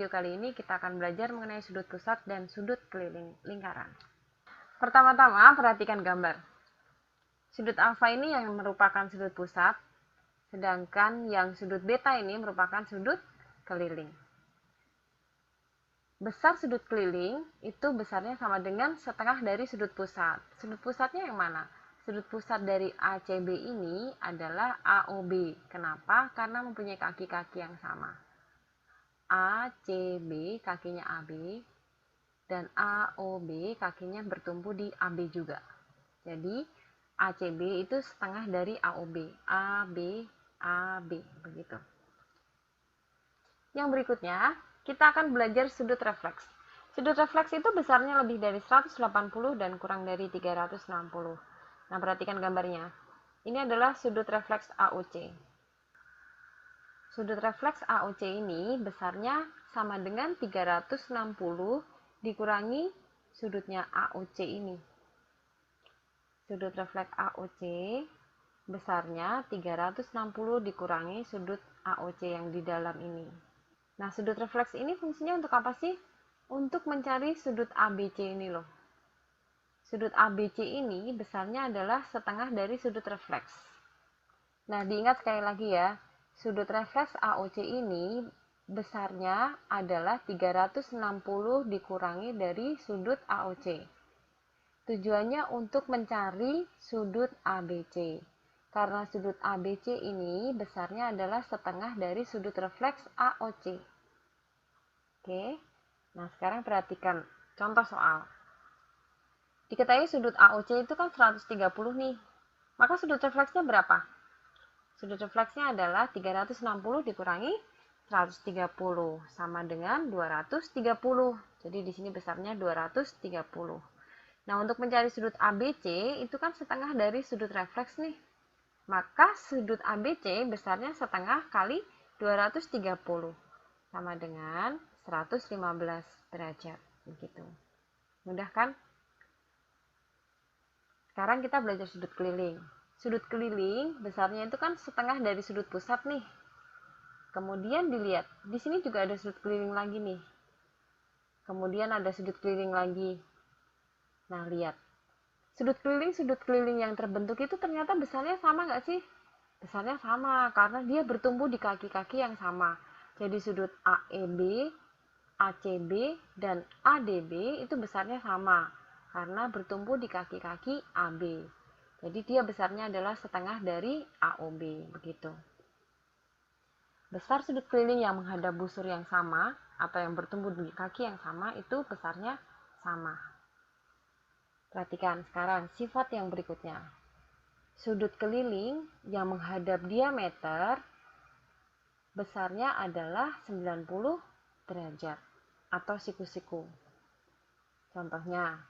video kali ini kita akan belajar mengenai sudut pusat dan sudut keliling lingkaran. Pertama-tama, perhatikan gambar. Sudut alfa ini yang merupakan sudut pusat, sedangkan yang sudut beta ini merupakan sudut keliling. Besar sudut keliling itu besarnya sama dengan setengah dari sudut pusat. Sudut pusatnya yang mana? Sudut pusat dari ACB ini adalah AOB. Kenapa? Karena mempunyai kaki-kaki yang sama. ACB kakinya AB dan AOB kakinya bertumpu di AB juga. Jadi ACB itu setengah dari AOB. AB, AB begitu. Yang berikutnya, kita akan belajar sudut refleks. Sudut refleks itu besarnya lebih dari 180 dan kurang dari 360. Nah, perhatikan gambarnya. Ini adalah sudut refleks AOC. Sudut refleks AOC ini besarnya sama dengan 360 dikurangi sudutnya AOC ini. Sudut refleks AOC besarnya 360 dikurangi sudut AOC yang di dalam ini. Nah, sudut refleks ini fungsinya untuk apa sih? Untuk mencari sudut ABC ini loh. Sudut ABC ini besarnya adalah setengah dari sudut refleks. Nah, diingat sekali lagi ya. Sudut refleks AOC ini besarnya adalah 360 dikurangi dari sudut AOC. Tujuannya untuk mencari sudut ABC. Karena sudut ABC ini besarnya adalah setengah dari sudut refleks AOC. Oke. Nah, sekarang perhatikan contoh soal. Diketahui sudut AOC itu kan 130 nih. Maka sudut refleksnya berapa? Sudut refleksnya adalah 360 dikurangi 130 sama dengan 230. Jadi di sini besarnya 230. Nah, untuk mencari sudut ABC itu kan setengah dari sudut refleks nih. Maka sudut ABC besarnya setengah kali 230 sama dengan 115 derajat. Begitu. Mudah kan? Sekarang kita belajar sudut keliling. Sudut keliling besarnya itu kan setengah dari sudut pusat nih. Kemudian dilihat, di sini juga ada sudut keliling lagi nih. Kemudian ada sudut keliling lagi. Nah, lihat. Sudut keliling yang terbentuk itu ternyata besarnya sama nggak sih? Besarnya sama, karena dia bertumbuh di kaki-kaki yang sama. Jadi sudut AEB, ACB, dan ADB itu besarnya sama, karena bertumbuh di kaki-kaki AB. Jadi dia besarnya adalah setengah dari AOB, begitu. Besar sudut keliling yang menghadap busur yang sama atau yang bertumbuh di kaki yang sama itu besarnya sama. Perhatikan sekarang sifat yang berikutnya. Sudut keliling yang menghadap diameter besarnya adalah 90 derajat atau siku-siku. Contohnya,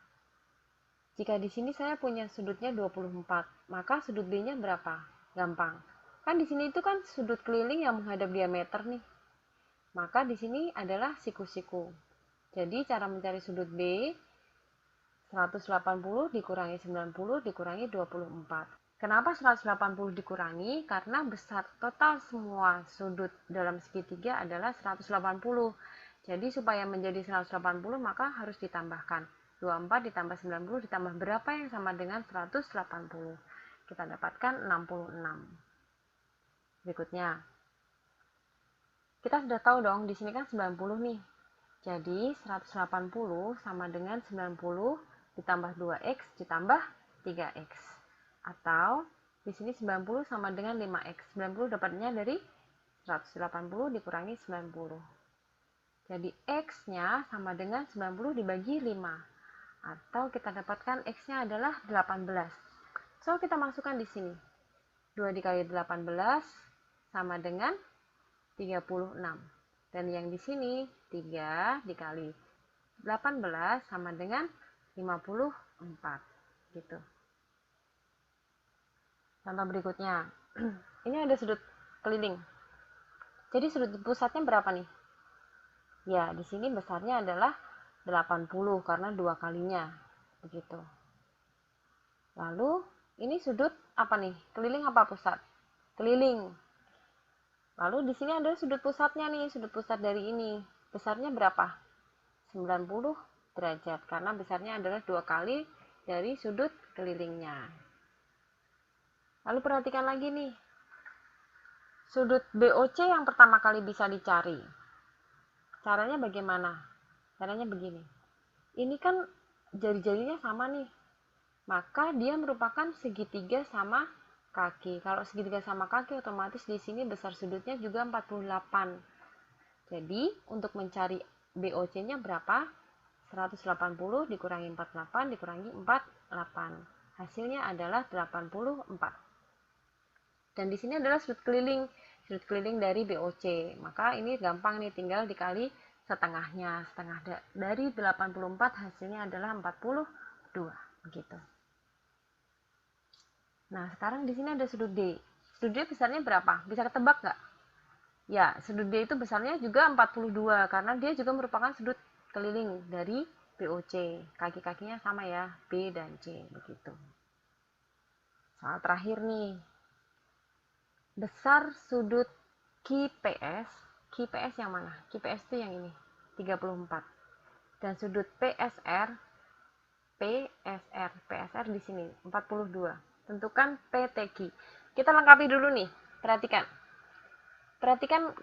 jika di sini saya punya sudutnya 24, maka sudut B-nya berapa? Gampang. Kan di sini itu kan sudut keliling yang menghadap diameter nih. Maka di sini adalah siku-siku. Jadi cara mencari sudut B 180 dikurangi 90 dikurangi 24. Kenapa 180 dikurangi? Karena besar total semua sudut dalam segitiga adalah 180. Jadi supaya menjadi 180 maka harus ditambahkan 24 ditambah 90 ditambah berapa yang sama dengan 180. Kita dapatkan 66. Berikutnya. Kita sudah tahu dong di sini kan 90 nih. Jadi 180 sama dengan 90 ditambah 2x ditambah 3x. Atau di sini 90 sama dengan 5x. 90 dapatnya dari 180 dikurangi 90. Jadi x-nya sama dengan 90 dibagi 5. Atau kita dapatkan x-nya adalah 18. So, kita masukkan di sini. 2 dikali 18 sama dengan 36. Dan yang di sini 3 dikali 18 sama dengan 54. Gitu. Contoh berikutnya. Ini ada sudut keliling. Jadi sudut pusatnya berapa nih? Ya, di sini besarnya adalah 80 karena 2 kalinya. Begitu. Lalu, ini sudut apa nih? Keliling apa pusat? Keliling. Lalu di sini ada sudut pusatnya nih, sudut pusat dari ini. besarnya berapa? 90 derajat, karena besarnya adalah 2 kali dari sudut kelilingnya. Lalu perhatikan lagi nih, sudut BOC yang pertama kali bisa dicari. Caranya bagaimana? Caranya begini. Ini kan jari-jarinya sama nih, maka dia merupakan segitiga sama kaki. Kalau segitiga sama kaki, otomatis di sini besar sudutnya juga 48. Jadi untuk mencari BOC-nya berapa? 180 dikurangi 48 dikurangi 48. Hasilnya adalah 84. Dan di sini adalah sudut keliling dari BOC. Maka ini gampang nih, tinggal dikali setengahnya. Setengah dari 84 hasilnya adalah 42. Begitu. Nah, sekarang di sini ada sudut D. Sudut D besarnya berapa? Bisa ketebak nggak? Ya, sudut D itu besarnya juga 42 karena dia juga merupakan sudut keliling dari BOC. Kaki-kakinya sama ya, B dan C begitu. Soal terakhir nih. Besar sudut QPS. QPS yang mana? QPS itu yang ini, 34. Dan sudut PSR PSR di sini 42. Tentukan PTQ. Kita lengkapi dulu nih. Perhatikan. Perhatikan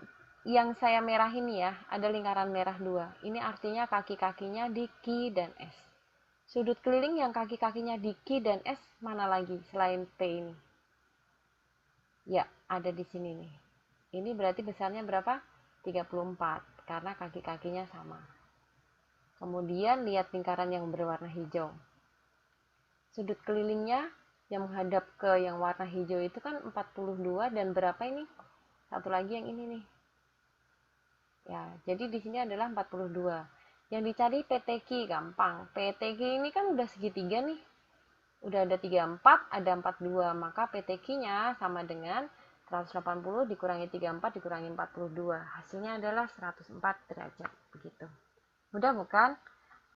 yang saya merah ini ya, ada lingkaran merah 2. Ini artinya kaki-kakinya di Q dan S. Sudut keliling yang kaki-kakinya di Q dan S mana lagi selain P ini? Ya, ada di sini nih. Ini berarti besarnya berapa? 34, karena kaki-kakinya sama. Kemudian lihat lingkaran yang berwarna hijau. Sudut kelilingnya yang menghadap ke yang warna hijau itu kan 42 dan berapa ini? Satu lagi yang ini nih. Ya, jadi di sini adalah 42. Yang dicari PTQ gampang. PTQ ini kan udah segitiga nih. Udah ada 34, ada 42, maka PTQ-nya sama dengan 180 dikurangi 34 dikurangi 42. Hasilnya adalah 104 derajat. Begitu. Mudah bukan?